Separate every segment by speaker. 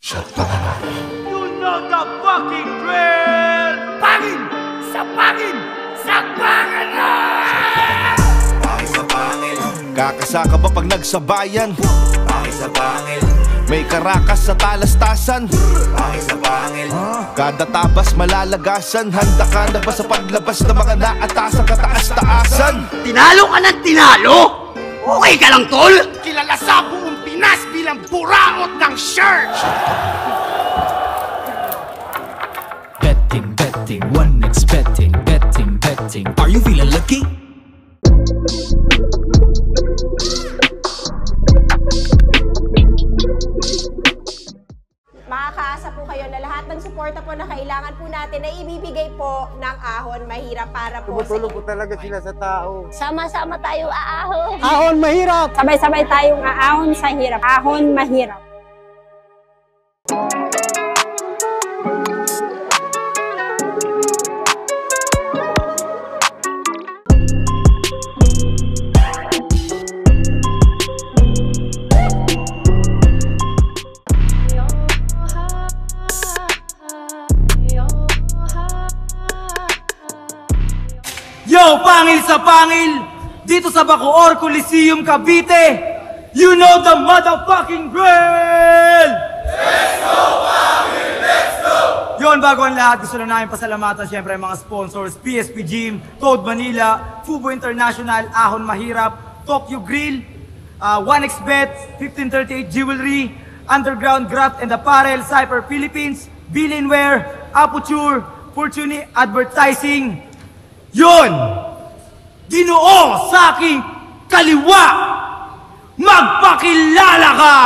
Speaker 1: You know the fucking drill! Pangin! Sa pangin! Sa pangin na!
Speaker 2: Pangil sa pangil.
Speaker 3: Kakasaka ba pag nagsabayan?
Speaker 2: Pangil sa pangil.
Speaker 3: May karakas sa talastasan.
Speaker 2: Pangil sa pangil.
Speaker 3: Kada tabas malalagasan. Handa ka na ba sa paglabas ng mga naatasan kataas-taasan?
Speaker 1: Tinalo ka ng tinalo? Okay ka lang, tol? Kilala sa buong Pinas bilang buraot ng shirt!
Speaker 4: Betting, betting, one expecting, betting, betting. Are you feeling lucky?
Speaker 5: Makakaasa po kayo na lahat ng suporta po na kailangan po natin ay ibibigay po ng Ahon Mahirap para po
Speaker 6: Tumutulong po talaga sila sa tao.
Speaker 7: Sama-sama tayo aahon.
Speaker 6: Ahon mahirap!
Speaker 7: Sabay-sabay tayong aahon sa hirap. Ahon mahirap.
Speaker 1: Yo, pangil sa pangil! Dito sa Bacoor Coliseum, Cavite! You know the motherfucking drill! Let's go, pangil! Let's go! Yon, bago ang lahat, gusto na namin pasalamatan siyempre ang mga sponsors, PSP Gym, Toad Manila, Fubo International, Ahon Mahirap, Tokyo Grill, 1xBet, 1538 Jewelry, Underground Graft and Apparel, Cypher Philippines, Billinware, Aputure, Fortuny Advertising. Yun! Ginoo sa aking kaliwa! Magpakilala ka!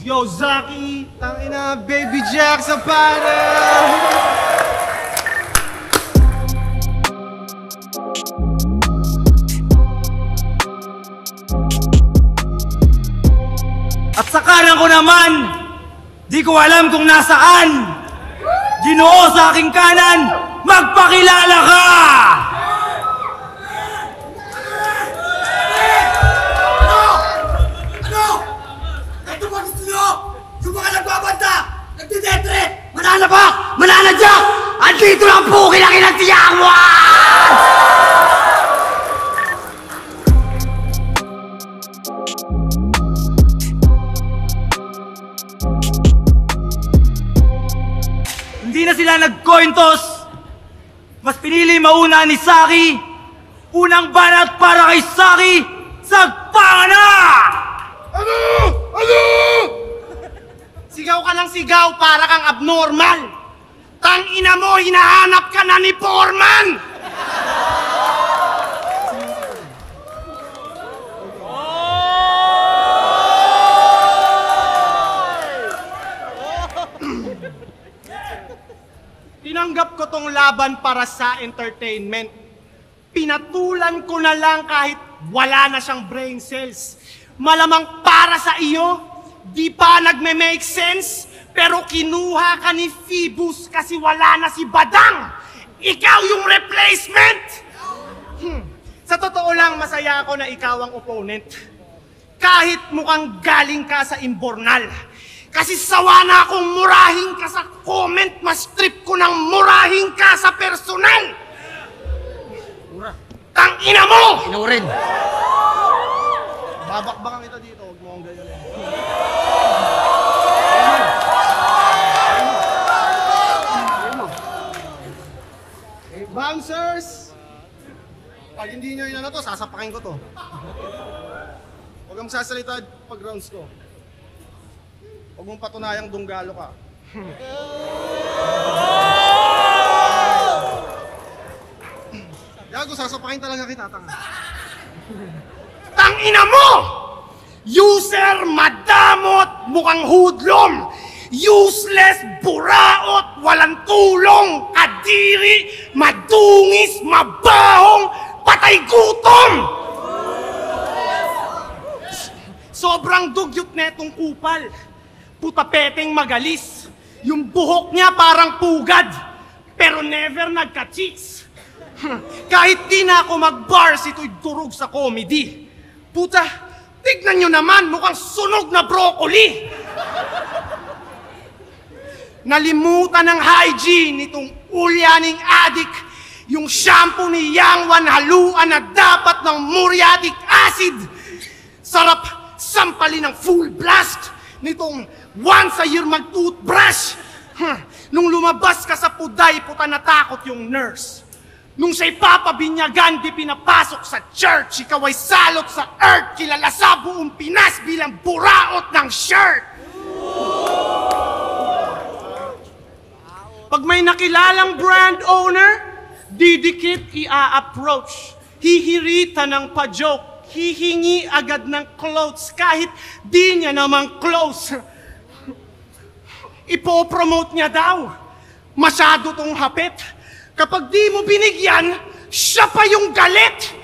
Speaker 6: Yo, Zaki! Tangina, Baby Jack sa panel!
Speaker 1: At sa kanan ko naman, di ko alam kung nasaan. Ginoo sa aking kanan, magpakilala ka!
Speaker 8: Ano? Ito ba gusto nyo? Yung mga nagbabanta, nagtidetre, mananabak, mananadyak, andito lang po kinakinang tiyakwan!
Speaker 1: Hindi na sila nag-coin toss. Mas pinili mauna ni Saki. Unang banat para kay Saki. Sagpa na!
Speaker 8: Ano? Ano? Sigaw ka ng sigaw para kang abnormal. Tangina mo, hinahanap ka na ni Foreman! Tinanggap ko tong laban para sa entertainment. Pinatulan ko na lang kahit wala na siyang brain cells. Malamang para sa iyo, di pa nagme-make sense, pero kinuha ka ni Phoebus kasi wala na si Badang. Ikaw yung replacement! Sa totoo lang, masaya ako na ikaw ang opponent. Kahit mukhang galing ka sa imbornal. Kasi sawa na akong murahin ka sa comment, mas trip ko ng murahin ka sa personal! Tangina mo!
Speaker 6: Inurin!
Speaker 8: Babakbakan kita dito, huwag mo akong ganyan. Bouncers! Pag hindi nyo yun to, sasapakin ko to. Huwag kang sasalita pag rounds ko. Huwag mong patunayang dunggalo ka. Gago, sasapakin talaga kita, tanga. Tangina mo! User, madamot, mukhang hudlom. Useless, buraot, walang tulong. Kadiri, madungis, mabahong, patay gutom! Sobrang dugyot netong kupal. Putapeteng magalis. Yung buhok niya parang pugad. Pero never nagka-cheeks. Kahit di na ako mag-bars, ito'y durog sa comedy. Puta, tignan nyo naman, mukhang sunog na broccoli. Nalimutan ng hygiene nitong ulyaning adik. Yung shampoo ni Yang Wan haluan na dapat ng muriatic acid. Sarap sampalin ng full blast nitong once a year mag-toothbrush. Nung lumabas ka sa puday, puta natakot yung nurse. Nung siya'y papabinyagan, di pinapasok sa church, ikaw ay salot sa earth, kilala sa buong Pinas bilang buraot ng shirt. Pag may nakilalang brand owner, didikit i-approach. Hihirita ng pa-joke, hihingi agad ng clothes kahit di niya naman close. Ipopromote niya daw. Masyado tong hapit. Kapag di mo binigyan, siya pa yung galit.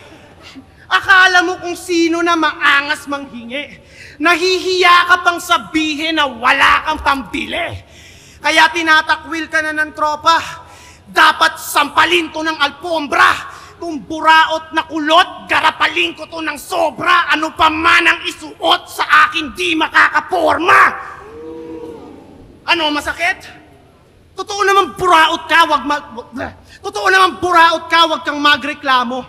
Speaker 8: Akala mo kung sino na maangas manghingi. Nahihiya ka pang sabihin na wala kang pambili. Kaya tinatakwil ka na ng tropa. Dapat sampalin to ng alpombra. Kung buraot na kulot, garapalin ko to ng sobra. Ano pa man ang isuot sa akin di makakaporma. Ano, masakit? Totoo naman buraot ka, wag kang magreklamo.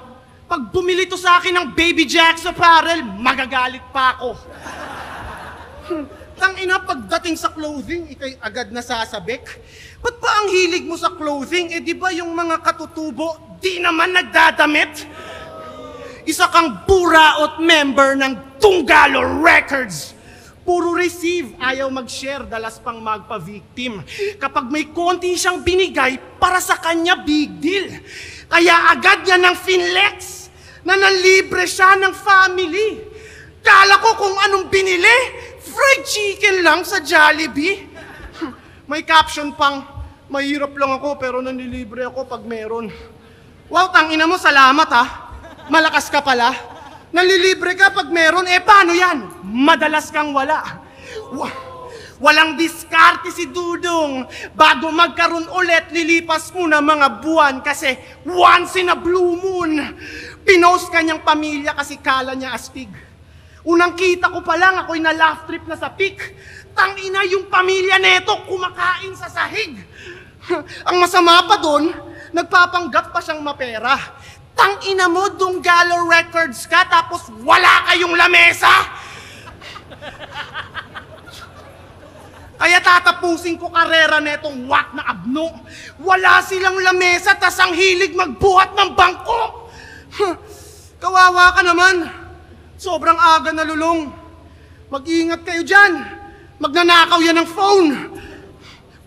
Speaker 8: Pag bumili to sa akin ng Baby Jack's apparel, magagalit pa ako. Tangina, pagdating sa clothing, ikay agad nasasabik. Ba't pa ang hilig mo sa clothing? Eh di ba yung mga katutubo, di naman nagdadamit? Isa kang buraot member ng Tunggalo Records. Puro receive, ayaw mag-share, dalas pang magpa-victim. Kapag may konti siyang binigay, para sa kanya big deal. Kaya agad niya ng finlex na nanlibre siya ng family. Kala ko kung anong binili, fried chicken lang sa Jollibee. May caption pang, mahirap lang ako pero nanlilibre ako pag meron. Wow, tangina mo, salamat ha. Malakas ka pala. Nanlilibre ka pag meron, eh paano yan? Madalas kang wala. Walang diskarte si Dudong. Bago magkaroon ulit, lilipas muna mga buwan kasi once in a blue moon. Pinost kanyang pamilya kasi kala niya astig. Unang kita ko pa lang, ako'y na-laugh trip na sa peak. Tangina yung pamilya neto, kumakain sa sahig. Ang masama pa doon, nagpapanggap pa siyang mapera. Tangina mo, Tunggalo Records ka, tapos wala kayong lamesa? Kaya tatapusin ko karera netong wak na abno. Wala silang lamesa, tas ang hilig magbuhat ng bangko. Kawawa ka naman. Sobrang aga na lulong. Mag-iingat kayo dyan. Magnanakaw yan ng phone.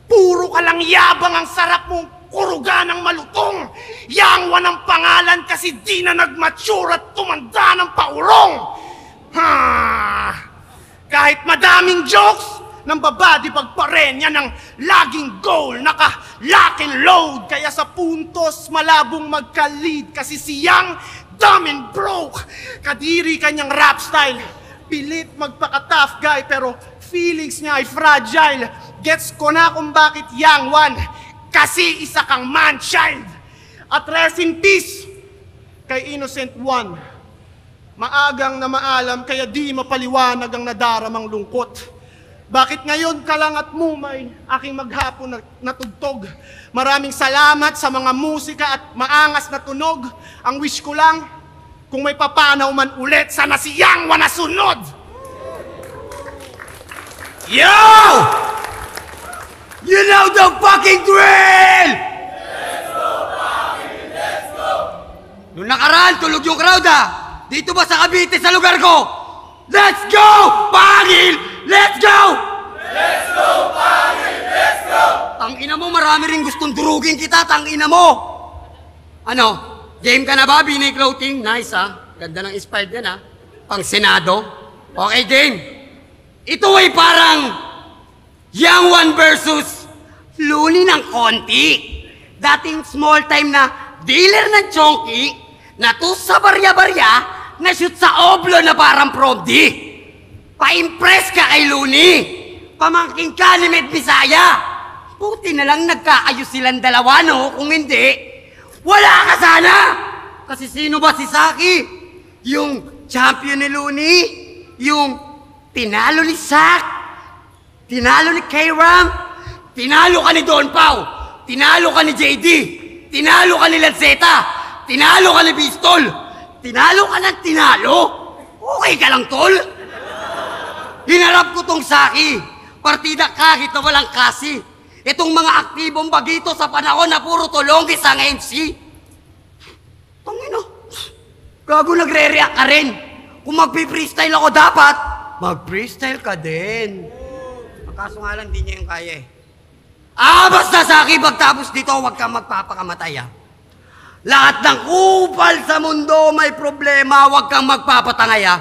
Speaker 8: Puro ka lang yabang, ang sarap mong kuruga ng malutong. Yang Wan ang pangalan kasi di na nag-mature at tumanda ng paurong. Kahit madaming jokes, ng babadi pagparenya ng laging goal, naka-lock and load. Kaya sa puntos, malabong magka-lead kasi siyang dumb and broke. Kadiri kanyang rap style. Pilit magpaka-tough guy pero feelings niya ay fragile. Gets ko na kung bakit Yang Wan, kasi isa kang man-child. At rest in peace kay Innocent One. Maagang na maalam kaya di mapaliwanag ang nadaramang lungkot. Bakit ngayon ka lang at mumay aking maghapon na tugtog? Maraming salamat sa mga musika at maangas na tunog. Ang wish ko lang, kung may papanaw man ulit, sana si Yang Wan na sunod!
Speaker 1: Yo! You know the fucking drill!
Speaker 9: Let's go, fucking, let's go!
Speaker 1: Nung nakaraan, tulog yung crowd ah! Dito ba sa Cavite sa lugar ko? Let's go, pangil! Let's go!
Speaker 9: Let's go, pangil! Let's go!
Speaker 1: Tangina mo, marami rin gustong durugin kita, tangina mo! Ano? Game ka na ba, Binay Clothing? Nice ha? Ganda ng inspired yan ha? Pang Senado? Okay, game! Ito ay parang Yang Wan versus Luni ng konti. Dating small time na dealer ng chonky, natus sa barya-barya, na shoot sa oblo na parang prom D. Pa-impress ka kay Luni. Pamangking ka ni Med Bisaya. Buti na lang nagkaayos silang dalawa, no? Kung hindi, wala ka sana. Kasi sino ba si Saki? Yung champion ni Luni? Yung tinalo ni Sak? Tinalo ni K-Ram?
Speaker 10: Tinalo ka ni Don Pao, tinalo ka ni JD, tinalo ka ni Lanceta, tinalo ka ni Pistol, tinalo ka ng tinalo. Okay ka lang, tol? Hinarap ko tong Saki, partida kahit na walang kasi. Itong mga aktibong bagito sa panahon na puro tulongis ang MC. Tangino, gago nagre-react ka rin. Kung magpi-freestyle ako dapat, mag-freestyle ka din. Kaso nga lang, di niya yung kaya eh. Basta Saki, pagtapos dito, huwag kang magpapakamatay ah. Lahat ng kupal sa mundo may problema, huwag kang magpapatangay ah.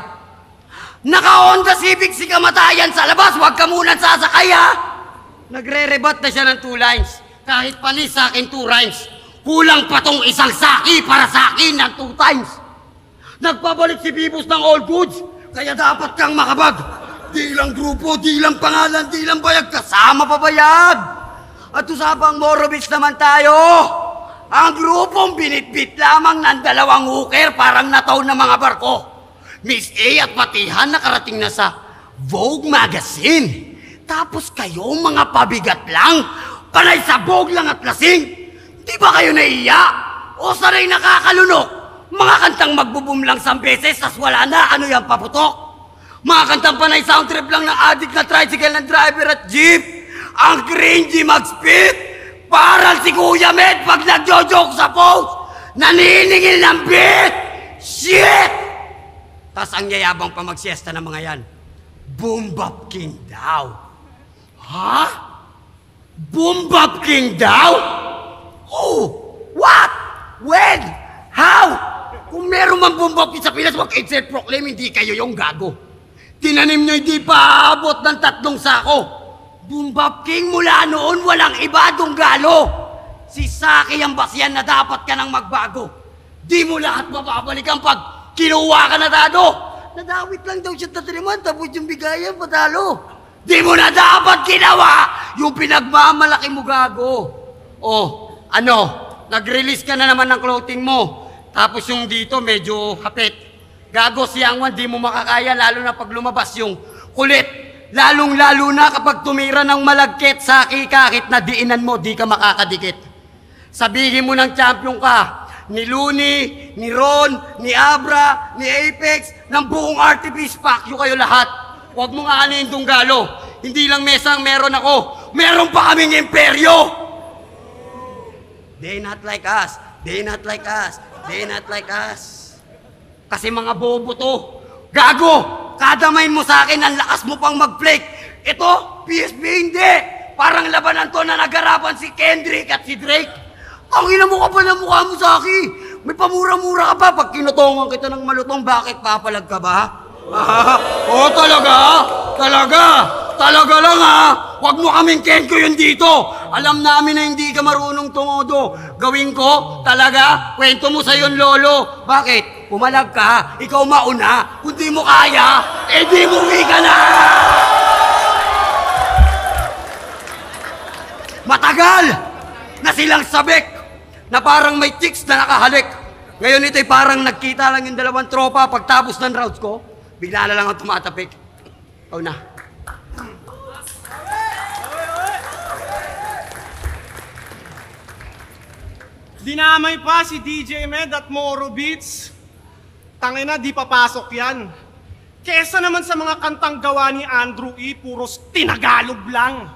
Speaker 10: Naka-Honda Civic si kamatayan sa labas, huwag ka muna sasakay ah. Nagre-rebat na siya ng 2 lines. Kahit panis sa akin 2 rhymes. Kulang pa tong isang Saki para sa akin ng 2 times. Nagpabalik si Bibos ng all goods, kaya dapat kang makabag. Di lang grupo, di lang pangalan, di lang bayag, kasama pa bayag. At usapang Morobits naman tayo. Ang grupong binitbit lamang ng 2 hooker parang nataw na mga barko. Miss A at Patihan nakarating na sa Vogue Magazine. Tapos kayo mga pabigat lang, panay sa Vogue lang at lasing. Di ba kayo naiya? O sanay nakakalunok? Mga kantang magbo-boom lang 1 beses, tas wala na, ano yung paputok? Mga kantang panay sound trip lang ng addict na tricycle ng driver at jeep. Ang cringy mag-spit, parang si Kuya Med pag nagjo-joke sa post, naniningil ng beat. Shit! Tas ang yayabang pa magsiesta ng mga yan, Boom Bap King daw. Ha? Boom Bap King daw? Who? What? When? How? Kung meron mang Boom Bap King sa Pinas, mag-self-proclaim, hindi kayo yung gago. Tinanim nyo hindi pa abot ng 3 sako. Boom Bap King mula noon, walang iba Dunggalo. Si Saki ang basyan na dapat ka nang magbago. Di mo lahat mababalikan pag kinuha ka na dado. Nadawit lang daw siya tataliman, tapos yung bigayan patalo. Di mo na dapat ginawa yung pinagmamalaki mo gago. Oh, ano, nag-release ka na naman ng clothing mo. Tapos yung dito medyo hapit. Gago si Angwan, di mo makakaya lalo na pag lumabas yung kulit. Lalong-lalo na kapag tumira ng malagkit, Saki, kahit na diinan mo, di ka makakadikit. Sabihin mo ng champion ka, ni Looney, ni Ron, ni Abra, ni Apex, ng buong RTP, fuck you kayo lahat. Huwag mo nga anin Dunggalo. Hindi lang mesang meron ako, meron pa kaming imperyo. They not like us, they not like us, they not like us. Kasi mga bobo to. Gago! Kadamain mo sa akin, ang lakas mo pang mag-flake. Ito, PSP hindi. Parang labanan to na nagarapan si Kendrick at si Drake. Ang ina mo ka pa na mukha mo sa akin. May pamura-mura ka pa. Pag kinutongan kita ng malutong, bakit papalag ka ba? Oo, talaga? Talaga? Talaga lang ha? Huwag mo kaming kenko yun dito. Alam namin na hindi ka marunong tumodo. Gawin ko, talaga, kwento mo sa yon lolo. Bakit? Pumalag ka, ikaw mauna. Kung di mo kaya, di muwi ka na! Matagal na silang sabik na parang may chicks na nakahalik. Ngayon ito'y parang nagkita lang yung 2 tropa. Pagtapos ng rounds ko, bigla na lang ang tumatapik. Ikaw na.
Speaker 8: Dinamay pa si DJ Med at Moro Beats. Tangina, di papasok yan. Kesa naman sa mga kantang gawa ni Andrew E, puros tinagalog lang.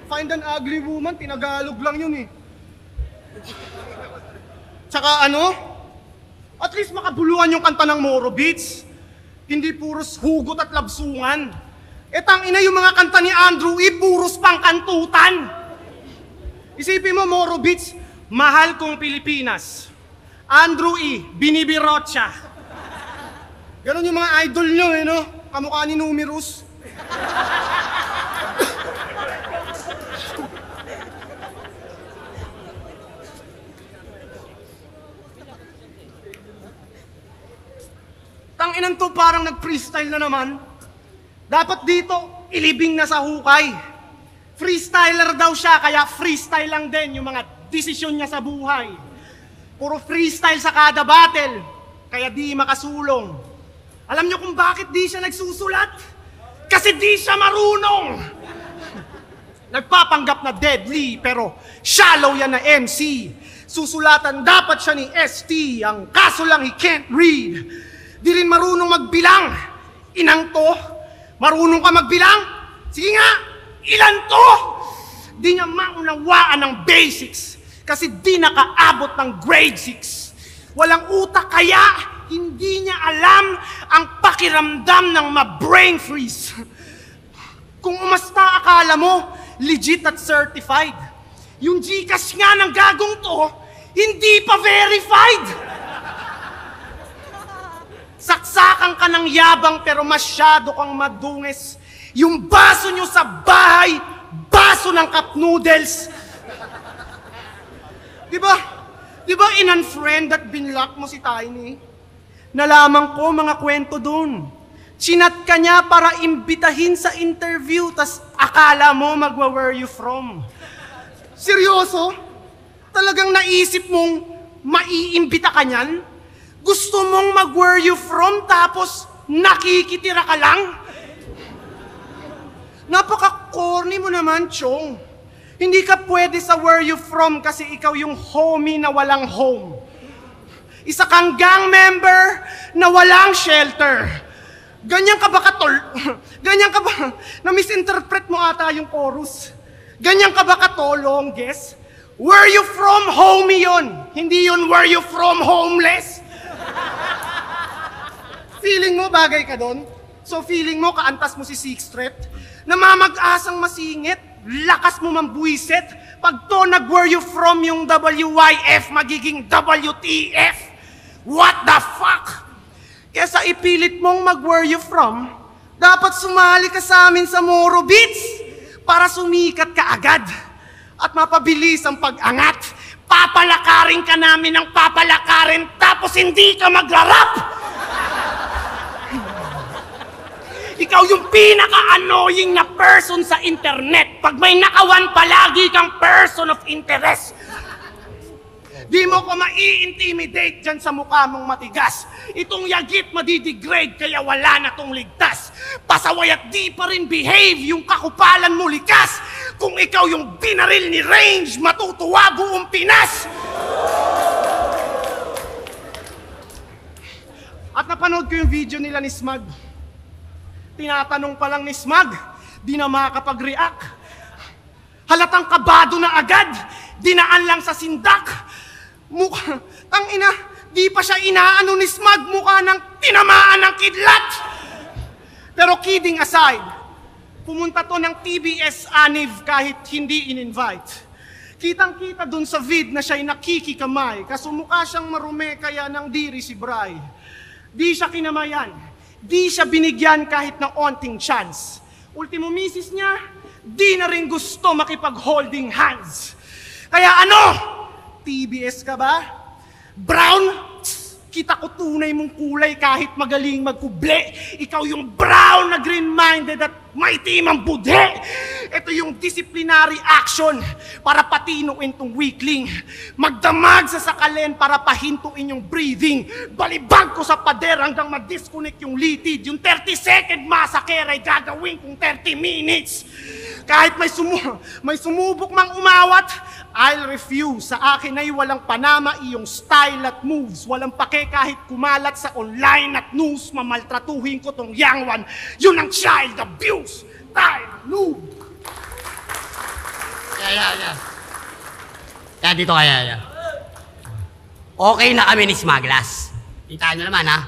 Speaker 8: Find an ugly woman, tinagalog lang yun eh. Tsaka ano? At least makabuluhan yung kanta ng Moro Beats. Hindi puros hugot at labsungan. Tangina yung mga kanta ni Andrew E, puros pangkantutan. Isipin mo, Moro Beats, mahal kong Pilipinas. Andrew E, binibirot siya. Ganon yung mga idol nyo eh, no? Kamukha ni Numerous. Tanginan to, parang nag-freestyle na naman. Dapat dito, ilibing na sa hukay. Freestyler daw siya, kaya freestyle lang din yung mga desisyon niya sa buhay. Puro freestyle sa kada battle, kaya di makasulong. Alam niyo kung bakit di siya nagsusulat? Kasi di siya marunong! Nagpapanggap na deadly, pero shallow yan na MC. Susulatan dapat siya ni ST, ang kaso lang he can't read. Di rin marunong magbilang. Inang to, marunong ka magbilang? Sige nga, ilan to? Di niya maunawaan ng basics kasi di nakaabot ng grade 6. Walang utak kaya hindi niya alam ang pakiramdam ng ma-brain freeze. Kung umasta akala mo, legit at certified. Yung Gcash nga ng gagong to, hindi pa verified. Saksakan ka ng yabang pero masyado kang madungis. Yung baso nyo sa bahay, baso ng cup noodles. Diba in-unfriend at binlock mo si Tiny? Nalaman ko mga kwento dun. Chinat ka niya para imbitahin sa interview, tas akala mo where you from. Seryoso? Talagang naisip mong maiimbita ka niyan? Gusto mong where you from tapos nakikitira ka lang? Napaka-corny mo naman, Chong. Hindi ka pwede sa where you from kasi ikaw yung homie na walang home. Isa kang gang member na walang shelter. Ganyan ka ba ganyan ka ba, na-misinterpret mo ata yung chorus? Ganyan ka ba katolong, guess? Where you from, homie yun. Hindi yun where you from, homeless. Feeling mo bagay ka doon? So feeling mo kaantas mo si Sixth Street? Namamag-asang masingit, lakas mo mambuisit. Pag to where you from yung WYF, magiging WTF. What the fuck? Kesa ipilit mong where you from, dapat sumali ka sa amin sa Moro Beats para sumikat ka agad at mapabilis ang pag-angat. Papalakarin ka namin ng papalakarin tapos hindi ka magra-rap! Ikaw yung pinaka-annoying na person sa internet pag may nakawan palagi kang person of interest. Di mo ko mai-intimidate dyan sa mukha mong matigas. Itong yagit madidegrade kaya wala na tong ligtas. Pasaway at di pa rin behave yung kakupalan mo likas. Kung ikaw yung binaril ni Range, matutuwa buong Pinas. At napanood ko yung video nila ni Smug. Tinatanong pa lang ni Smug, di na makakapag-react. Halatang kabado na agad, dinaan lang sa sindak. Mukha, tangina, di pa siya inaano ni Smug, mukha ng tinamaan ng kidlat. Pero kidding aside, pumunta to ng TBS Aniv kahit hindi in-invite. Kitang-kita dun sa vid na siya'y nakikikamay, kaso mukha siyang marume kaya nang diri si Bray. Di siya kinamayan, di siya binigyan kahit na onting chance. Ultimo misis niya, di na rin gusto makipag-holding hands. Kaya ano? TBS ka ba? Brown? Kita ko tunay mong kulay kahit magaling magkuble. Ikaw yung brown na green-minded at may timang budhe. Ito yung disciplinary action para patinuin tong weakling. Magdamag sa sakalin para pahintuin yung breathing. Balibag ko sa pader hanggang ma-disconnect yung litid. Yung 30-second massacre ay gagawin kong 30 minutes. Kahit may sumubok mang umawat, I'll refuse. Sa akin ay walang panama iyong style at moves. Walang pake kahit kumalat sa online at news. Mamaltratuhin ko tong young one. Yun ang child abuse. Tayo, noob.
Speaker 10: Kaya dito kaya. Okay na kami ni Smaglas. Kita nyo naman ha?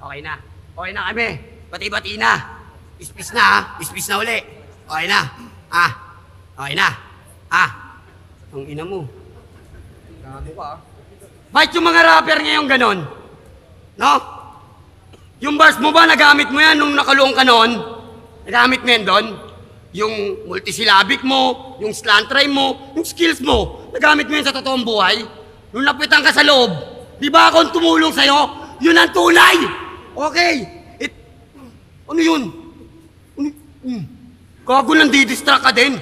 Speaker 10: Okay na. Okay na kami. Bati-bati na. Ispis na ha? Ispis na uli. Okay na. Okay na. Ang ina mo. Gago ka. Bakit yung mga rapper ngayon ganon? No? Yung bars mo ba, nagamit mo yan nung nakaluong ka noon? Nagamit mo yan doon? Yung multisyllabic mo, yung slant rhyme mo, yung skills mo, nagamit mo yan sa totoong buhay? Nung napitan ka sa loob, di ba akong tumulong sa'yo? Yun ang tunay! Okay. Ano yun? Gago lang di-distract ka din.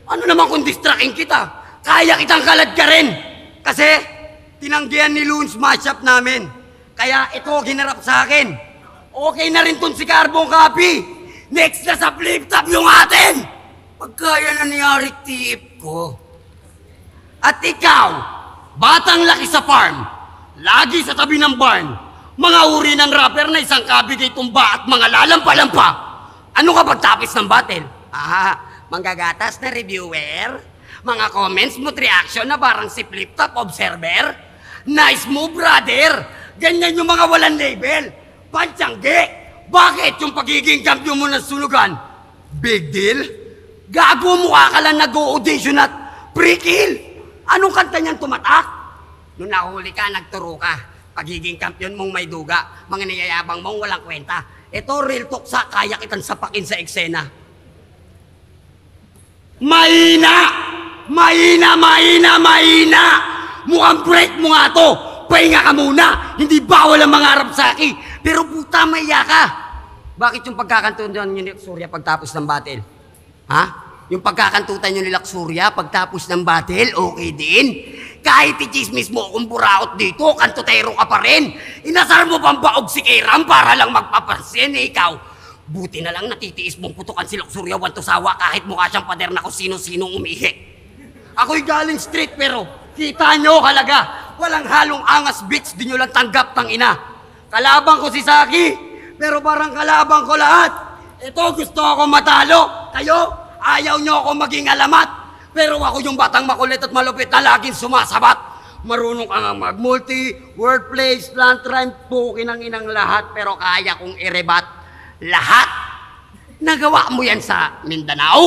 Speaker 10: Ano naman kung distracting kita? Kaya kitang kalad ka rin. Kasi tinanggihan ni Loons matchup namin. Kaya ito ginarap sa akin. Okay na rin tun si Carbon Copy. Next na sa flip top yung atin. pagkaya nangyari tip ko. At ikaw, batang laki sa farm, lagi sa tabi ng barn, mga uri ng rapper na isang kabigay tumba at mga lalampa-lampa. Ano ka pagtapos ng battle? Manggagatas na reviewer? Mga comments mo't reaction na parang si Flip Top Observer? Nice move, brother! Ganyan yung mga walang label. Pantsangge! Bakit yung pagiging champion mo ng sunugan? Big deal? Gago, mukha ka lang nag-audition at pre-kill! Anong kanta niyan tumatak? Nung nahuli ka, nagturo ka. Pagiging kampiyon mong may duga, mga niyayabang mong walang kwenta. Ito, real talk sa kaya kitang sapakin sa eksena. Mahina! Mahina, mahina, mahina! Mukhang break mo nga to! Pahinga ka muna! Hindi bawal ang mga Arab saki! Pero puta, maiya ka! Bakit yung pagkakantuan nyo ni Surya pagtapos ng battle? Ha? Yung pagkakantutan nyo ni Laksurya pagtapos ng battle, okay din? Kahit i-chismis mo kung buraot dito, kantutero ka pa rin. Inasar mo pang baog si Kairam para lang magpapansin, ikaw. Buti na lang natitiis mong putukan si Laksurya Wantosawa kahit mukha siyang pader na kung sino-sinong umihi. Ako'y galing street pero kita nyo halaga. Walang halong angas bitch, di nyo lang tanggap tang ina. Kalabang ko si Saki, pero parang kalabang ko lahat. Ito gusto ako matalo, kayo? Ayaw nyo ako maging alamat. Pero ako yung batang makulit at malupit na laging sumasabat. Marunong ka nga mag-multi, wordplay, slant rhyme, pukin ang inang lahat. Pero kaya kong irebat lahat. Nagawa mo yan sa Mindanao?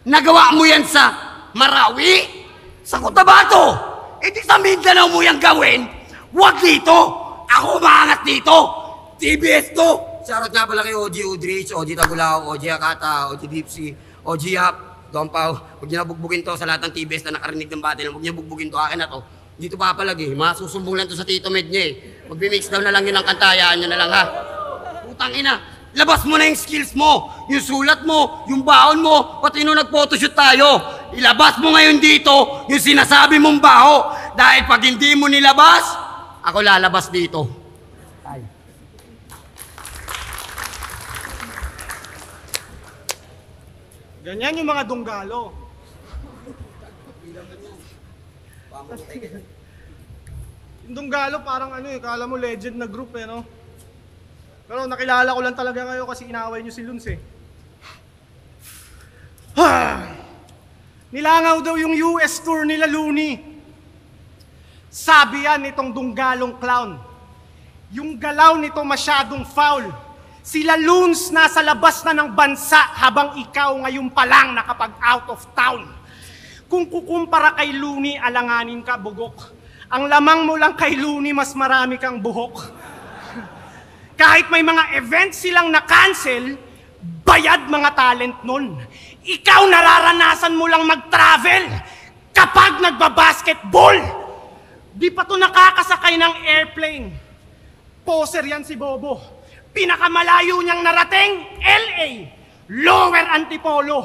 Speaker 10: Nagawa mo yan sa Marawi? Sa Cotabato? E di sa Mindanao mo yan gawin? Huwag dito! Ako maangat dito! TBS to! Shoutout nga pala kay OG Udrich, OG Tagulao, OG Akata, OG Dipsy, OG Yap, Dompaw. Huwag niyo na bugbugin to sa lahat ng TBS na nakarinig ng battle. Huwag niyo bugbugin to, akin na to. Dito papalagi, masusumbong lang to sa Tito Med niya eh. Magbi-mix down na lang yun ang kantayaan niyo na lang ha. Putang ina, labas mo na yung skills mo, yung sulat mo, yung baon mo, pati nung nag-photoshoot tayo. Ilabas mo ngayon dito yung sinasabi mong baho. Dahil pag hindi mo nilabas, ako lalabas dito.
Speaker 8: Ganyan yung mga dunggalo. Yung dunggalo parang ano eh, kala mo legend na group eh, no? Pero nakilala ko lang talaga kayo kasi inaway nyo si Luns eh. Nilangaw daw yung US tour nila Looney. Sabi yan nitong dunggalong clown. Yung galaw nito masyadong foul. Sila Loons nasa labas na ng bansa habang ikaw ngayon pa lang nakapag out of town. Kung kukumpara kay Looney, alanganin ka bugok. Ang lamang mo lang kay Looney, mas marami kang buhok. Kahit may mga events silang na-cancel, bayad mga talent nun. Ikaw nararanasan mo lang mag-travel kapag nagbabasketball. Di pa to nakakasakay ng airplane. Poser yan si Bobo. Pinakamalayo niyang narating, LA, Lower Antipolo.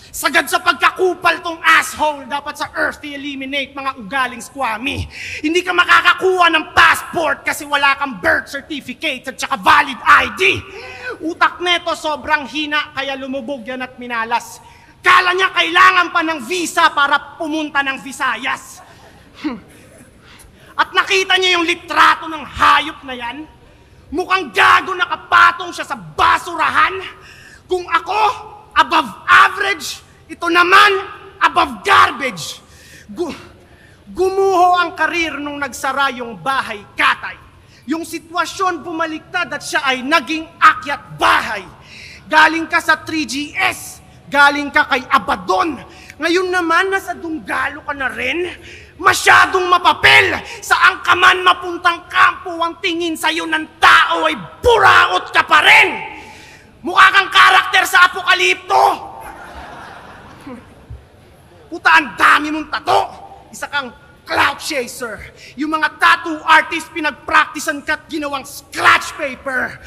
Speaker 8: Sagad sa pagkakupal tong asshole, dapat sa earth i-eliminate mga ugaling squammy. Hindi ka makakakuha ng passport kasi wala kang birth certificate at saka valid ID. Utak neto sobrang hina kaya lumubog yan at minalas. Kala niya kailangan pa ng visa para pumunta ng Visayas. At nakita niya yung litrato ng hayop na yan? Mukhang gago nakapatong siya sa basurahan. Kung ako, above average, ito naman, above garbage. Gumuho ang karir nung nagsara yung bahay katay. Yung sitwasyon bumaliktad at siya ay naging akyat bahay. Galing ka sa 3GS, galing ka kay Abaddon. Ngayon naman, nasa Dunggalo ka na rin. Masyadong mapapel. Saan ka man mapuntang kampo, ang tingin sa'yo ng tao ay buraot ka pa rin. Mukha kang karakter sa Apokalipto. Puta, ang dami mong tato. Isa kang clout chaser. Yung mga tattoo artist pinagpracticean ka't ginawang scratch paper.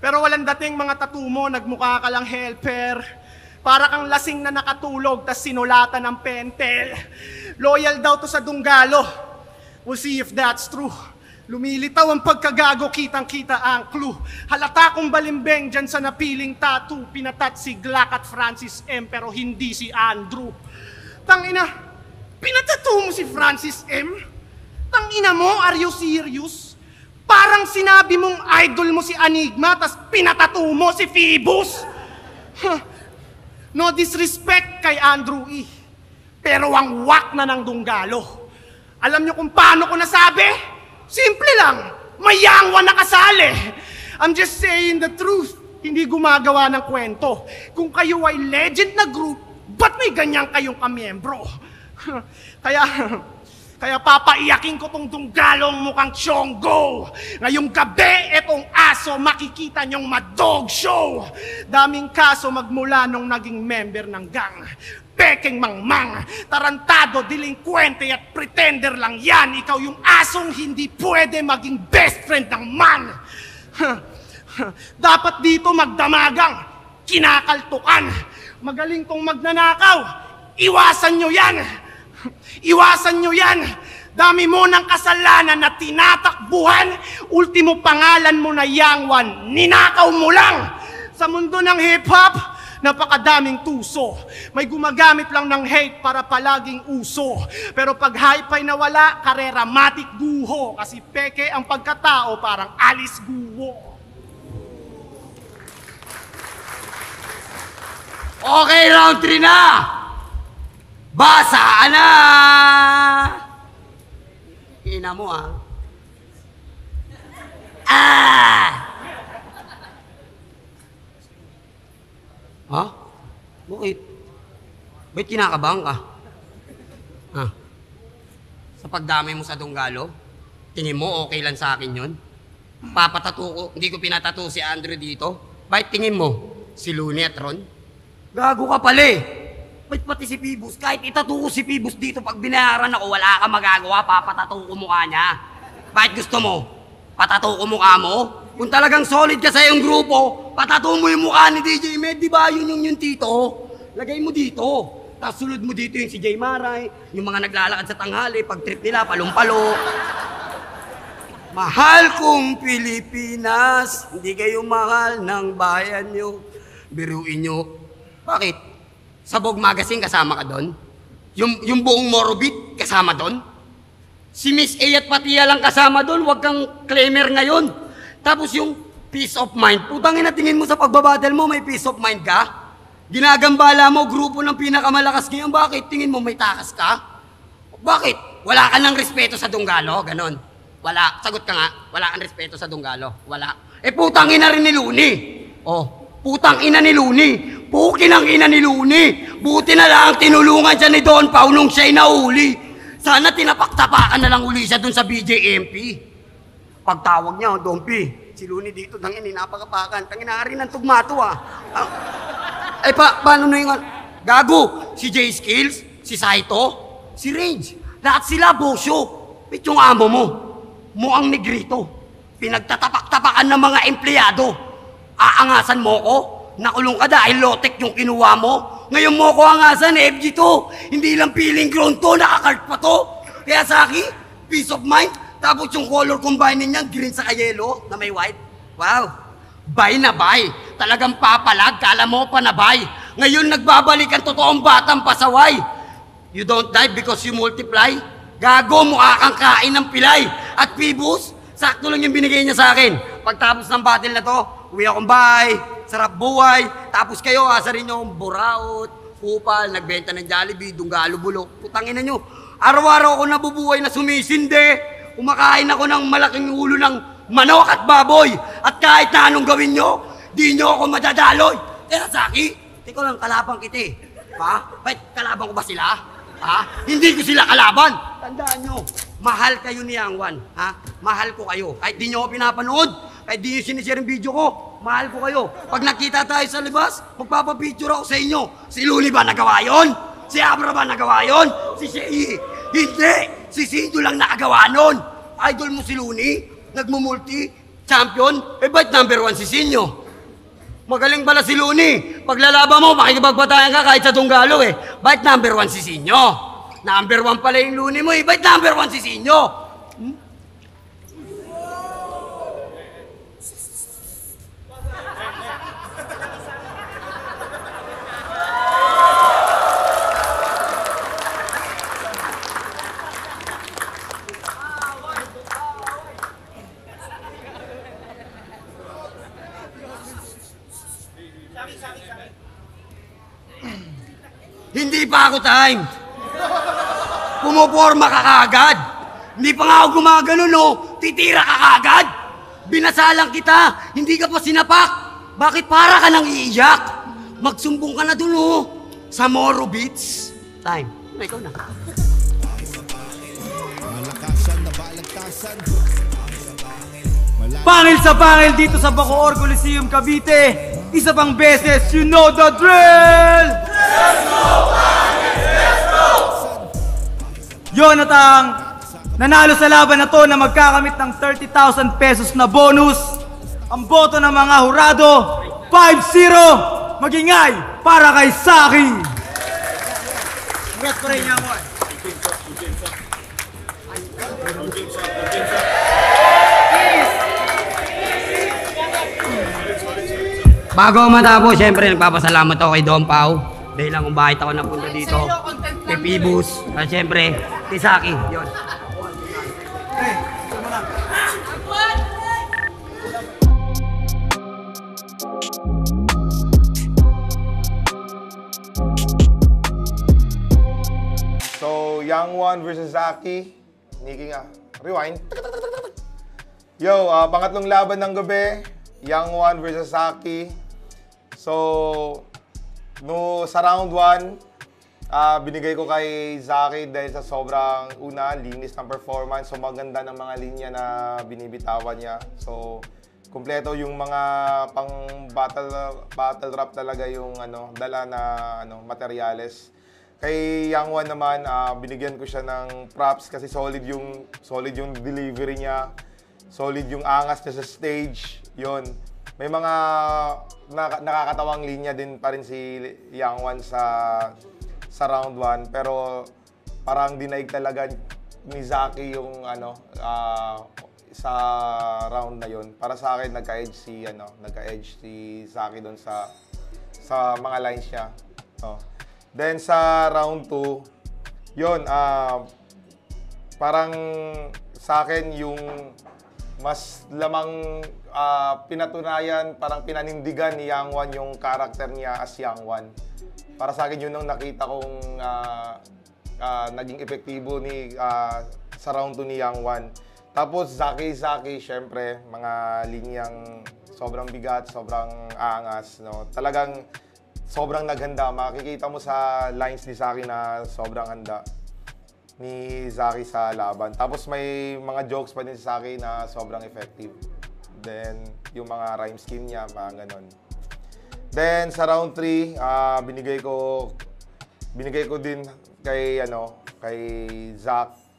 Speaker 8: Pero walang dating mga tattoo mo, nagmukha ka lang helper. Para kang lasing na nakatulog tas sinulatan ng pentel. Loyal daw to sa Dunggalo. We'll see if that's true. Lumilitaw ang pagkagago, kitang-kita ang clue. Halata kong balimbing dyan sa napiling tattoo. Pinatat si Glock at Francis M. pero hindi si Andrew. Tangina, pinatattoo mo si Francis M? Tangina mo, are you serious? Parang sinabi mong idol mo si Enigma tas pinatattoo mo si Phoebus. No disrespect kay Andrew E. Pero ang wak na ng Dunggalo. Alam niyo kung paano ko nasabi? Simple lang, may yangwa nakasali. I'm just saying the truth, hindi gumagawa ng kwento. Kung kayo ay legend na group, ba't may ganyan kayong kamiyembro? Kaya papaiyakin ko tong Dunggalong mukhang Chonggo. Ngayong gabi, etong aso makikita nyong ma-dog show. Daming kaso magmula nung naging member ng gang. Pekeng mangmang, tarantado, delinkwente at pretender lang yan. Ikaw yung asong hindi pwede maging best friend ng man. Dapat dito magdamagang, kinakaltukan. Magaling tong magnanakaw, iwasan nyo yan. Iwasan nyo yan. Dami mo ng kasalanan na tinatakbuhan. Ultimo pangalan mo na Yangwan, ninakaw mo lang. Sa mundo ng hip-hop, napakadaming tuso. May gumagamit lang ng hate para palaging uso. Pero pag hype ay nawala, karera matik guho. Kasi peke ang pagkatao parang Alice Guo.
Speaker 10: Okay, round 3 na! Basa na! Ina mo ah. Ha? Bakit? Ba't kinakabahan ka? Ha? Sa pagdamay mo sa Dunggalo? Tingin mo okay lang sa akin yun? Papatato ko, hindi ko pinatato si Andrew dito? Bakit tingin mo? Si Looney at Ron? Gago ka pala eh! Ba't pati si Phoebus? Kahit itatato ko si Phoebus dito, pag binayaran ako, wala ka magagawa, papatato ko mukha niya. Bakit gusto mo? Patato ko mukha mo? Kung talagang solid ka sa iyong grupo, patato mo yung mukha ni DJ Med, di ba? Yun yung tito. Lagay mo dito. Tapos sulod mo dito yung si Jay Maray, yung mga naglalakad sa tanghali, pag trip nila, palumpalo. Mahal kong Pilipinas, hindi kayo mahal ng bayan nyo. Biruin nyo. Bakit? Sabog Magazine kasama ka doon? Yung buong Morobit kasama doon? Si Miss A at Patia lang kasama doon, wag kang claimer ngayon. Tapos yung peace of mind, putangin na tingin mo sa pagbabattle mo, may peace of mind ka? Ginagambala mo, grupo ng pinakamalakas ngayon, bakit? Tingin mo may takas ka? Bakit? Wala ka ng respeto sa Dunggalo? Ganon. Wala. Sagot ka nga, wala kang respeto sa Dunggalo. Wala. Eh putangin na rin ni Looney. Oh, putang ina ni Looney. Pukin ang ina ni Looney. Buti na lang tinulungan siya ni Don Pao nung siya'y nahuli. Sana tinapaktapakan na lang uli siya dun sa BJMP. Pagtawag niya, Don P, si Looney dito, tangin, napakapakan. Tangin na rin ang tugmato ah. Paano na yung... Gago, si J Skills, si Saito, si Range. Lahat sila, bosyo. Bit yung amo mo. Muang negrito. Pinagtatapak-tapakan ng mga empleyado. Aangasan mo ko? Nakulong ka dahil lotek yung kinuha mo. Ngayon mo ko angasan, FG to. Hindi lang feeling ground to, nakakart pa to. Kaya Saki, peace of mind. Tapos yung color combining niyan, green sa yellow na may white. Wow, bay na bay. Talagang papalag, kala mo pa na bay. Ngayon nagbabalik ang totoong batang pasaway. You don't die because you multiply. Gago, mukha kang kain ng pilay. At Phoebus, sakto lang yung binigay niya sa akin. Pagtapos ng battle na to, uwi akong bahay, sarap buhay, tapos kayo asa rin yung buraot, kupal, nagbenta ng Jollibee, Dunggalo, bulok. Putangin na nyo, araw-araw ako nabubuhay na sumisinde, kumakain ako ng malaking ulo ng manok at baboy, at kahit na anong gawin nyo, di nyo ako madadaloy. Kaya Saki, teko lang, kalabang kita eh. Ha? Ba't kalabang ko ba sila? Ha? Hindi ko sila kalaban. Tandaan nyo, mahal kayo ni Yangwan. Ha? Mahal ko kayo. Kahit di nyo ako pinapanood, kahit di nyo sinishare yung video ko, mahal ko kayo. Pag nakita tayo sa libas, magpapapicture ako sa inyo. Si Looney ba nagawa yun? Si Abra ba nagawa yun? Si Shei? Hindi! Si Sido lang nakagawa nun. Idol mo si Looney? Nagmumulti? Champion? Eh ba't number 1 si Sinyo? Magaling pala si Looney. Pag lalaban mo, makikipagbatayan ka kahit sa Dunggalo eh. Ba't number 1 si Sinyo? Number 1 pala yung Looney mo eh. Ba't number 1 si Sinyo? Hindi pa ako time. Pumoporma ka kagad. Hindi pa nga ako gumagano, no? Titira ka kagad. Binasalang kita, hindi ka pa sinapak. Bakit para ka nang iiyak? Magsumbong ka na dun, oh. Sa Moro Beach. Time. Ikaw na.
Speaker 3: Malakasan na balagtasan.
Speaker 1: Pangil sa pangil dito sa Bacoor Coliseum, Cavite. Isa pang beses, you know the drill!
Speaker 9: Let's go, pangil! Let's go!
Speaker 1: Jonathan, nanalo sa laban na to na magkakamit ng 30,000 pesos na bonus. Ang boto ng mga hurado, 5-0. Magingay para kay Saki. Congrats pa rin niya mo.
Speaker 10: Bago matapos, syempre nagpapasalamat ako kay Don Pao. Dahil lang kung bakit ako napunta dito. Kay Pibus. At syempre, kay Saki. Yun.
Speaker 3: So, Young One versus Zaki. Niki nga. Rewind. Yo, pangatlong laban ng gabi. Young One versus Zaki. So, sa round 1, binigay ko kay Zaki dahil sa sobrang linis ng performance. So, maganda ng mga linya na binibitawan niya. So, kumpleto yung mga pang battle rap talaga yung dala na materyales. Kay Young One naman, binigyan ko siya ng props kasi solid yung delivery niya. Solid yung angas niya sa stage. Yun. May mga nakakatawang linya din pa rin si Young One sa round 1, pero parang dinaig talaga ni Zaki yung sa round na yun. Para sa akin nagka-edge si Zaki doon sa mga lines niya. Then sa round 2, yun, parang sa akin yung mas lamang pinatunayan, parang pinanindigan ni Young One yung karakter niya as Young One. Para sa akin yun ang nakita kong naging epektibo sa round 2 ni Young One. Tapos Zaki, syempre, mga linyang sobrang bigat, sobrang angas, no? Talagang sobrang naghanda. Makikita mo sa lines ni Zaki na sobrang handa ni Zaki sa laban. Tapos may mga jokes pa din si Zaki na sobrang effective. Then, yung mga rhyme scheme niya, mga ganon. Then, sa round 3, binigay ko din kay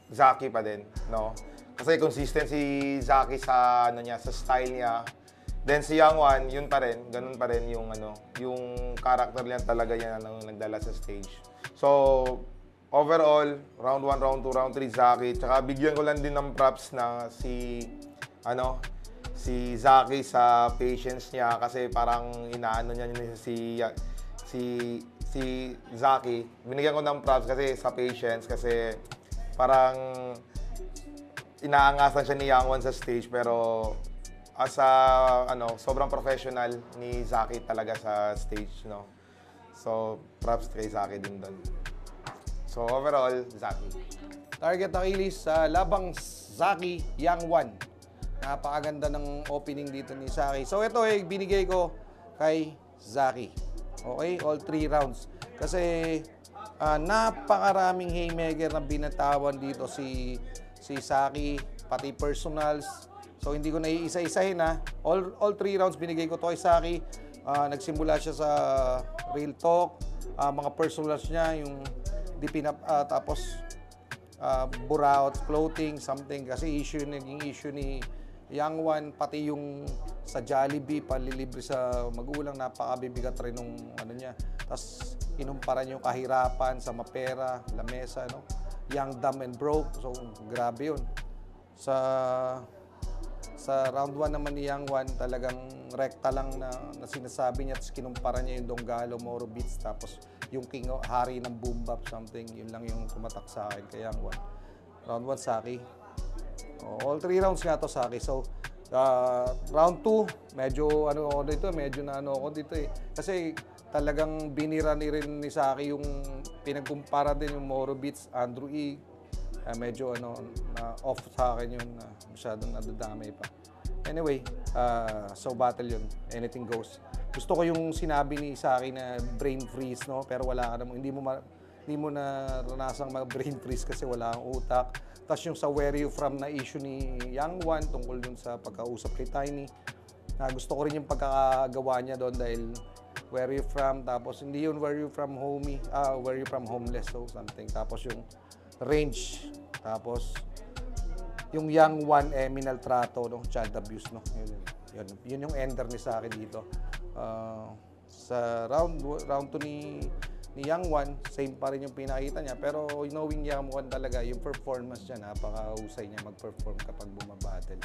Speaker 3: Zaki pa din, no? Kasi consistent si Zaki sa sa style niya. Then si Young One, yun pa rin, ganun pa rin yung yung character niya talaga yan nagdala sa stage. So, overall, round 1, round 2, round 3 Zaki. Tsaka bigyan ko lang din ng props na si Zaki sa patience niya kasi parang inaano niya si Zaki. Binigyan ko ng props kasi sa patience kasi parang inaangasan siya ni Young One sa stage pero sobrang professional ni Zaki talaga sa stage, no. So, props kay Zaki din doon. So, overall, Zaki.
Speaker 11: Target Achilles sa labang Zaki, Young One. Napakaganda ng opening dito ni Zaki. So, ito binigay ko kay Zaki. Okay? All 3 rounds. Kasi, napakaraming haymaker na binatawan dito si Zaki, pati personals. So, hindi ko na iisa-isahin na. All 3 rounds binigay ko to kay Zaki. Nagsimula siya sa real talk, mga personals niya, yung tapos buraot, floating, something. Kasi naging issue ni Young One, pati yung sa Jollibee, palilibre sa magulang, napakabibigat rin nung niya. Tapos, inumparan yung kahirapan sa mapera, lamesa, no? Young, dumb, and broke. So, grabe yun. Sa round 1 naman ni Young One, talagang rekta lang na sinasabi niya, tapos kinumpara niya yung Donggalo, Moro Beats, tapos yung King Hari ng Boom Bap, something. Yun lang yung tumatak sa akin kay Young One. Round 1, Zaki. All 3 rounds nga to, Zaki. So, Round 2, medyo ano ako dito, medyo na ano ako dito eh. Kasi talagang binira ni rin ni Saki yung pinagkumpara din yung Moro Beats, Andrew E. Medyo ano, off sa akin yun, masyadong nadadamay pa. Anyway, so battle yun, anything goes. Gusto ko yung sinabi ni Saki na brain freeze, no? Pero wala ka naman, hindi mo naranasang mag-brain freeze kasi wala kang utak. Tapos yung sa where you from na issue ni Young One tungkol dun sa pagkausap kay Tiny. Gusto ko rin yung pagkakagawa niya doon dahil where you from, tapos hindi yun where you from homie, where you from homeless, so something. Tapos yung range, tapos yung Young One, minaltrato, no? Child abuse, no? Yun yung ender ni Saki dito. Sa round 2 ni Young One, same pa rin yung pinakita niya. Pero knowing Young One talaga, yung performance niya, napakahusay niya mag-perform kapag bumabattle.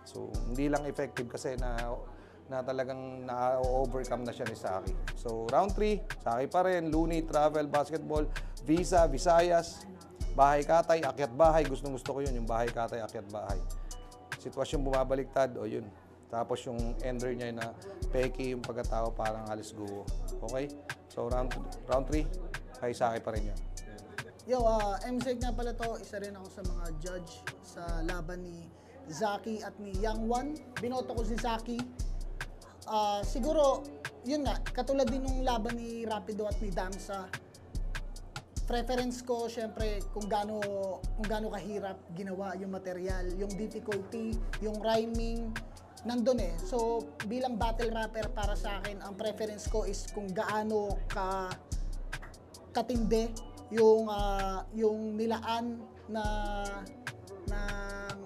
Speaker 11: So, hindi lang effective kasi na talagang na-overcome na siya ni Saki. So, round 3, Saki pa rin, Looney, Travel, Basketball, Visa, Visayas, Bahay Katay, Akyat Bahay. Gusto ko yun, yung Bahay Katay, Akyat Bahay. Sitwasyon bumabaliktad, o yun. Tapos yung ender niya na peki yung pagkatao parang alis guho. Okay? So round 3, kay Saki pa rin yun.
Speaker 12: Yo, MSEC nga pala to, isa rin ako sa mga judge sa laban ni Zaki at ni Young One. Binoto ko si Zaki. Siguro, yun nga, katulad din ng laban ni Rapido at ni Damsa. Preference ko, syempre, kung gaano kahirap ginawa yung material, yung difficulty, yung rhyming, nandun eh. So, bilang battle rapper para sa akin, ang preference ko is kung gaano katindi yung nilaan na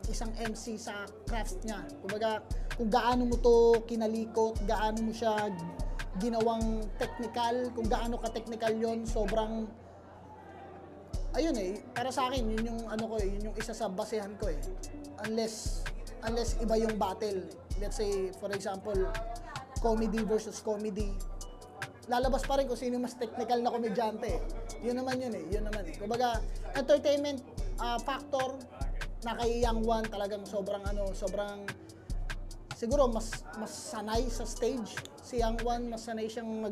Speaker 12: isang MC sa craft niya. Kumbaga, kung gaano mo to kinalikot, gaano mo siya ginawang technical, kung gaano ka-technical yon, sobrang ayun eh, para sa akin, yun yung ano ko eh, yun yung isa sa basehan ko eh. Unless iba yung battle. Let's say, for example, comedy versus comedy. Lalabas pa rin kung sino mas technical na komedyante. Yun naman yun eh. Kumbaga, entertainment factor na kay Young One talagang sobrang siguro mas sanay sa stage. Si Young One, mas sanay siyang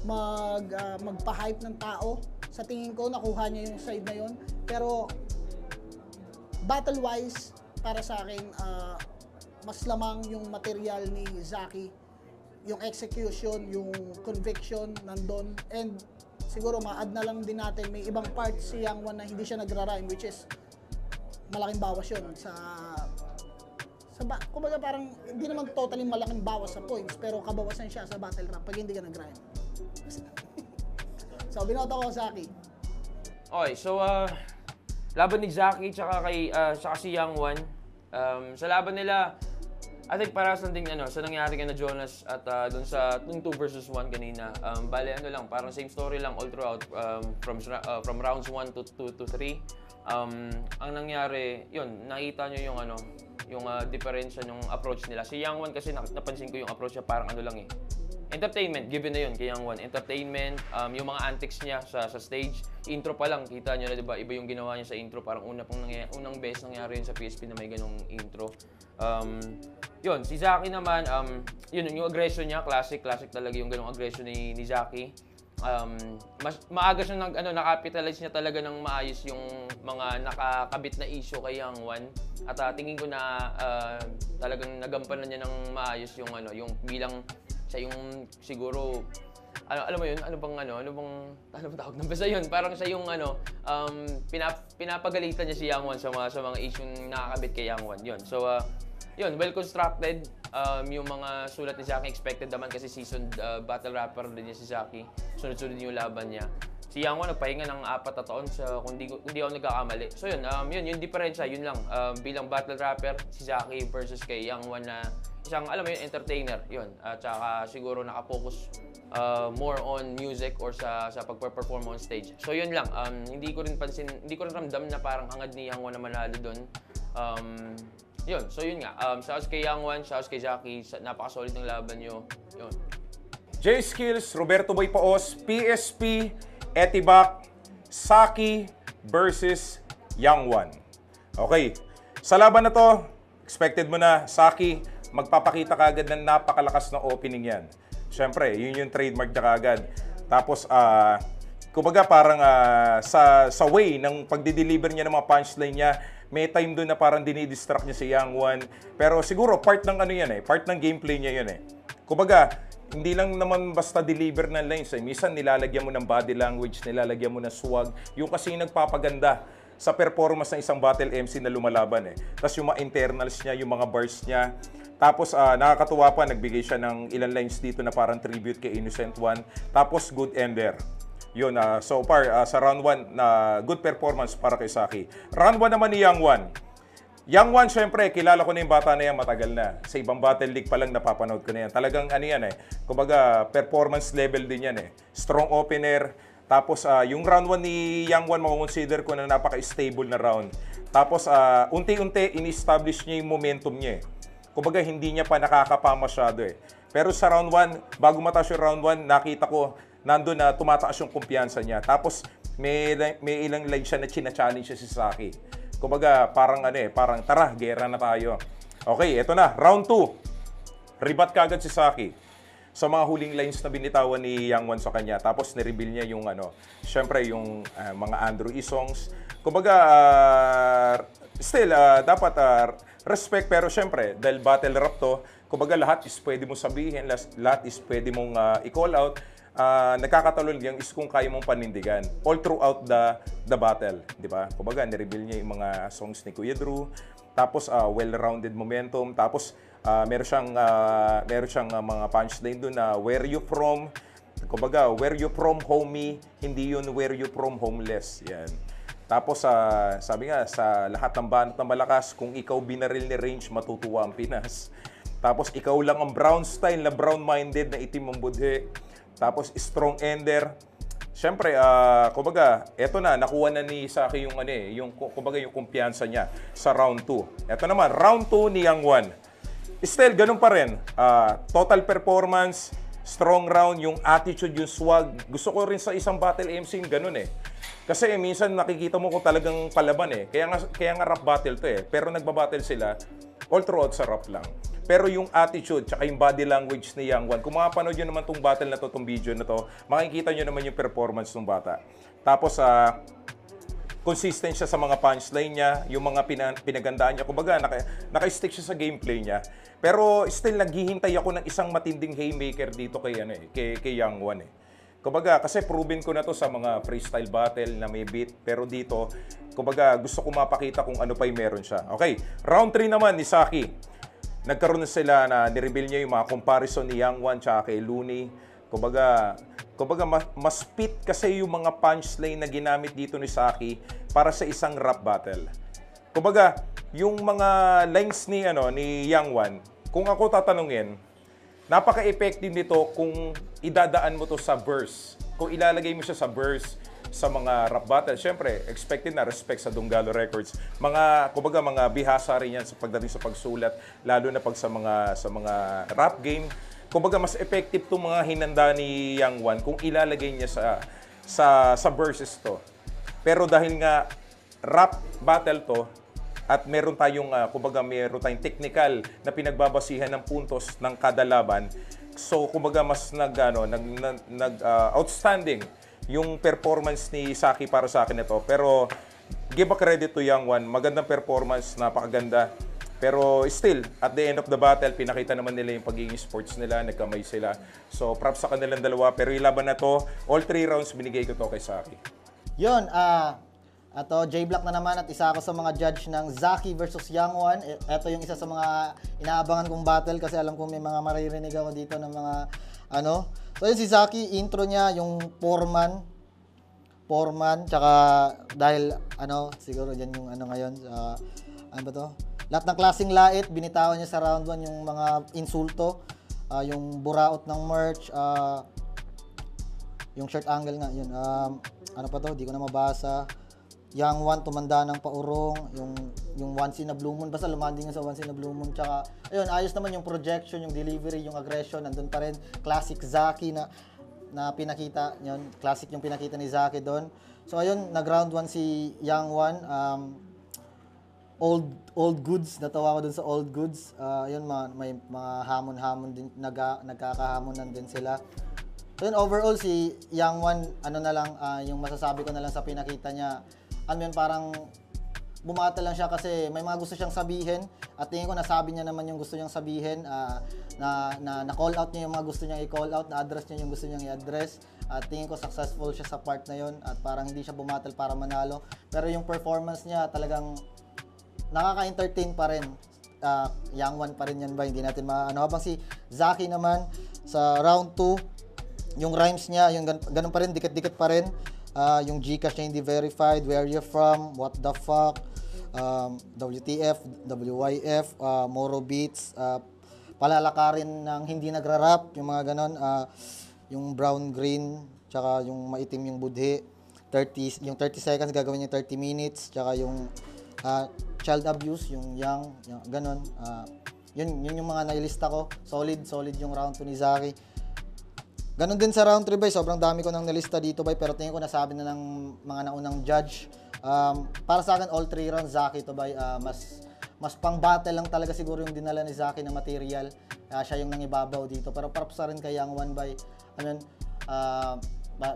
Speaker 12: magpa-hype ng tao. Sa tingin ko, nakuha niya yung side na yun. Pero, battle-wise, para sa akin, mas lamang yung material ni Zaki, yung execution, yung conviction nandun, and siguro ma-add na lang din natin, may ibang part si Young One na hindi siya nagra-rhyme, which is malaking bawas yun kumbaga parang hindi naman totally malaking bawas sa points, pero kabawasan siya sa battle rap pag hindi ka nag-rhyme. So, binoto ko Zaki.
Speaker 13: Okay, so laban ni Zaki tsaka si Young One. Sa laban nila, I think parehas lang din sa nangyari kay na Jonas at dun sa 2 versus 1 kanina. Bale lang, parang same story lang all throughout from rounds 1 to 3. Ang nangyari, yun, nakita nyo yung diferensya ng approach nila. Si Young One kasi napansin ko yung approach niya parang lang eh. Entertainment, given na yun kay Young One. Entertainment, yung mga antics niya sa stage. Intro pa lang, kita nyo na diba, iba yung ginawa niya sa intro. Parang unang beses nangyari yun sa PSP na may ganong intro. Yun, si Zaki naman, yun, yung aggression niya, classic talaga yung ganong aggression ni Zaki. Maaga siya nakapitalize niya talaga ng maayos yung mga nakakabit na issue kay Young One. At tingin ko na talagang nagampanan niya ng maayos yung yung bilang siya yung siguro alam mo yun, ano bang tawag na basta yun, parang siya yung pinapagalitan niya si Young One sa mga issue nakakabit kay Young One. Yun. So yun, well constructed. Yung mga sulat ni Zaki expected naman kasi seasoned battle rapper din niya si Zaki. Sunod-sunod yung laban niya. Si Young One nagpahinga ng 4 na taon kung hindi ako nagkakamali. So yun, yung diferensya, yun lang. Bilang battle rapper, si Zaki versus kay Young One na isang, alam mo yun, entertainer. Yun. At saka siguro nakapokus more on music or sa pagpe-perform on stage. So yun lang. Hindi ko rin ramdam na parang hangad ni Young One na manalo doon. Yun, so yun nga. Shouts kay Young One, shouts kay Zaki. Napaka-solid ng laban nyo. Yun.
Speaker 14: J-Skills, Roberto Boy Paos, PSP, Etibac, Saki versus Young One. Okay, sa laban na to, expected mo na, Saki, magpapakita ka agad ng napakalakas na opening yan. Siyempre, yun yung trademark niya kaagad. Tapos, kumbaga parang sa way ng pagdi-deliver niya ng mga punchline niya, may time doon na parang dinidistract niya si Yang Wan. Pero siguro, part ng ano yan part ng gameplay niya yun Kumbaga, hindi lang naman basta deliver ng lines Minsan nilalagyan mo ng body language, nilalagyan mo ng swag. Yung kasi nagpapaganda sa performance ng isang battle MC na lumalaban Tapos yung mga internals niya, yung mga bars niya. Tapos nakakatuwa pa, nagbigay siya ng ilang lines dito na parang tribute kay Innocent One. Tapos good ender. Yun, so far sa round 1 na good performance para kay Saki. Round 1 naman ni Yang Wan. Yang Wan, syempre, kilala ko na yung bata na yan matagal na. Sa ibang Battle League pa lang napapanood ko na yan. Talagang ano yan kumbaga performance level din yan Strong opener. Tapos yung round 1 ni Yang Wan, makukonsider ko na napaka-stable na round. Tapos unti-unti in-establish niya yung momentum niya Kumbaga hindi niya pa nakakapa masyado Pero sa round 1, bago mataas yung round 1, nakita ko nandun na tumataas yung kumpiyansa niya. Tapos may ilang line siya na china-challenge siya si Saki. Kumbaga parang parang tara, gera na tayo. Okay, eto na, round 2. Ribat kagad si Saki sa mga huling lines na binitawan ni Yang Wan sa kanya. Tapos nireveal niya yung syempre yung mga Andrew E. songs. Kumbaga still dapat respect, pero syempre dahil battle rap to, kumbaga lahat is pwede mong sabihin, lahat is pwede mong i-call out. Nagkakatalon lang is kung kaya mong panindigan all throughout the battle, di ba? Kumbaga nireveal niya yung mga songs ni Kuya Drew. Tapos well-rounded momentum. Tapos meron siyang mga punchline doon na where you from. Kumbaga, where you from homie, hindi yun where you from homeless. Yan. Tapos sabi nga, sa lahat ng banat na malakas, kung ikaw binaril ni Range, matutuwa ang Pinas. Tapos ikaw lang ang brown style na brown-minded na itim ang budhe. Tapos strong ender. Siyempre, kumbaga, eto na, nakuha na ni Saki yung kumbaga yung kumpiyansa niya sa round 2. Eto naman, round 2 ni Yang Wan. Still, ganun pa rin. Total performance, strong round, yung attitude, yung swag. Gusto ko rin sa isang battle MC yung ganun Kasi minsan nakikita mo kung talagang palaban Kaya nga rap battle to Pero nagbabattle sila all throughout sa rap lang. Pero yung attitude, tsaka yung body language ni Yang Wan, kung makapanood nyo naman tong battle na to, tong video na to, makikita nyo naman yung performance ng bata. Tapos, consistent siya sa mga punchline niya, yung mga pinagandaan niya. Kumbaga, naka-stick siya sa gameplay niya. Pero still, naghihintay ako ng isang matinding haymaker dito kay Yang Wan Kumbaga, kasi proven ko na to sa mga freestyle battle na may beat. Pero dito, kumbaga, gusto ko mapakita kung ano pa yung meron siya. Okay, round 3 naman ni Saki. Nagkaroon na sila na nireveal niya yung mga comparison ni Yang Wan tsaka kay Looney. Kumbaga mas fit kasi yung mga punchline na ginamit dito ni Saki para sa isang rap battle. Kumbaga, yung mga lines ni Yang Wan, kung ako tatanungin, napaka-effective nito kung idadaan mo to sa verse. Kung ilalagay mo siya sa verse, sa mga rap battle, syempre, expected na respect sa Dunggalo Records. Kumbaga, mga bihasa rin yan sa pagdating sa pagsulat, lalo na pag sa mga rap game. Kumbaga, mas effective itong mga hinanda ni Yang Wan kung ilalagay niya sa verses to. Pero dahil nga rap battle to, at meron tayong technical na pinagbabasihan ng puntos ng kada laban, so kumbaga mas outstanding yung performance ni Saki para sa akin ito. Pero give a credit to Yang Wan. Magandang performance, napakaganda. Pero still, at the end of the battle, pinakita naman nila yung pagiging sports nila, nagkamay sila. So props sa kanilang dalawa. Pero yung laban na to, all 3 rounds binigay ko to kay Saki.
Speaker 15: Yun, ato, J-Block na naman at isa ako sa mga judge ng Zaki versus Yang Wan. Ito yung isa sa mga inaabangan kong battle kasi alam ko may mga maririnig ako dito ng mga So yun si Zaki, intro niya yung foreman, tsaka dahil siguro dyan yung ngayon, ano ba to? Lahat ng klaseng lait, binitawan niya sa round 1 yung mga insulto, yung buraot ng merch, yung shirt angle nga, yun. Ano pa to? Di ko na mabasa. Yang Wan tumanda ng paurong, yung Once in a Blue Moon, basta lumanding nga sa Once in a Blue Moon, tsaka ayun, ayos naman yung projection, yung delivery, yung aggression, nandun pa rin. Classic Zaki na pinakita, yun, classic yung pinakita ni Zaki doon. So ayun, nag round 1 si Yang Wan. old goods. Natawa ko dun sa old goods. Yun, may mga hamon-hamon din, nagkakahamonan din sila. So yun, overall, si Young One, ano na lang, yung masasabi ko na lang sa pinakita niya, yun, parang bumata lang siya kasi may mga gusto siyang sabihin at tingin ko nasabi niya naman yung gusto niyang sabihin, na call out niya yung mga gusto niyang i-call out, na-address niya yung gusto niyang i-address. At tingin ko successful siya sa part na yun at parang hindi siya bumatal para manalo. Pero yung performance niya talagang nakaka-entertain pa rin. Young One pa rin yan ba? Hindi natin maano. Habang si Zaki naman sa round 2, yung rhymes niya, yung ganun pa rin, dikit-dikit pa rin. Yung Gcash niya hindi verified, where you from, what the fuck, WTF, WYF, Moro Beats, palalakarin ng hindi nagra-rap, yung mga ganon, yung brown green, tsaka yung maitim yung budhi, yung 30 seconds gagawin niya 30 minutes, tsaka yung child abuse, yung young ganon. Yun yung mga nailista ko. Solid yung round 2 ni Zaki. Ganon din sa round 3 bay, sobrang dami ko nang nalista dito bay, pero tingin ko nasabi na ng mga naunang judge. Para sa akin all 3 rounds Zaki to bay, mas pang battle lang talaga siguro yung dinala ni Zaki na material. Siya yung nangibabaw dito, pero props sa rin kay Young One bay.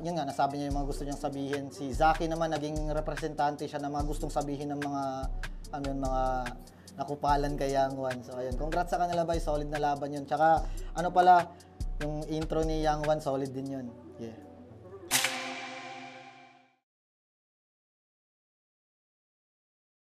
Speaker 15: Yun nga, nasabi niya yung mga gusto niyang sabihin. Si Zaki naman naging representante siya ng mga gustong sabihin ng mga mga nakupalan kay Young One. So ayun, congrats sa kanila bay, solid na laban yun. Tsaka ano pala, yung intro ni Young One, solid din yun. Yeah.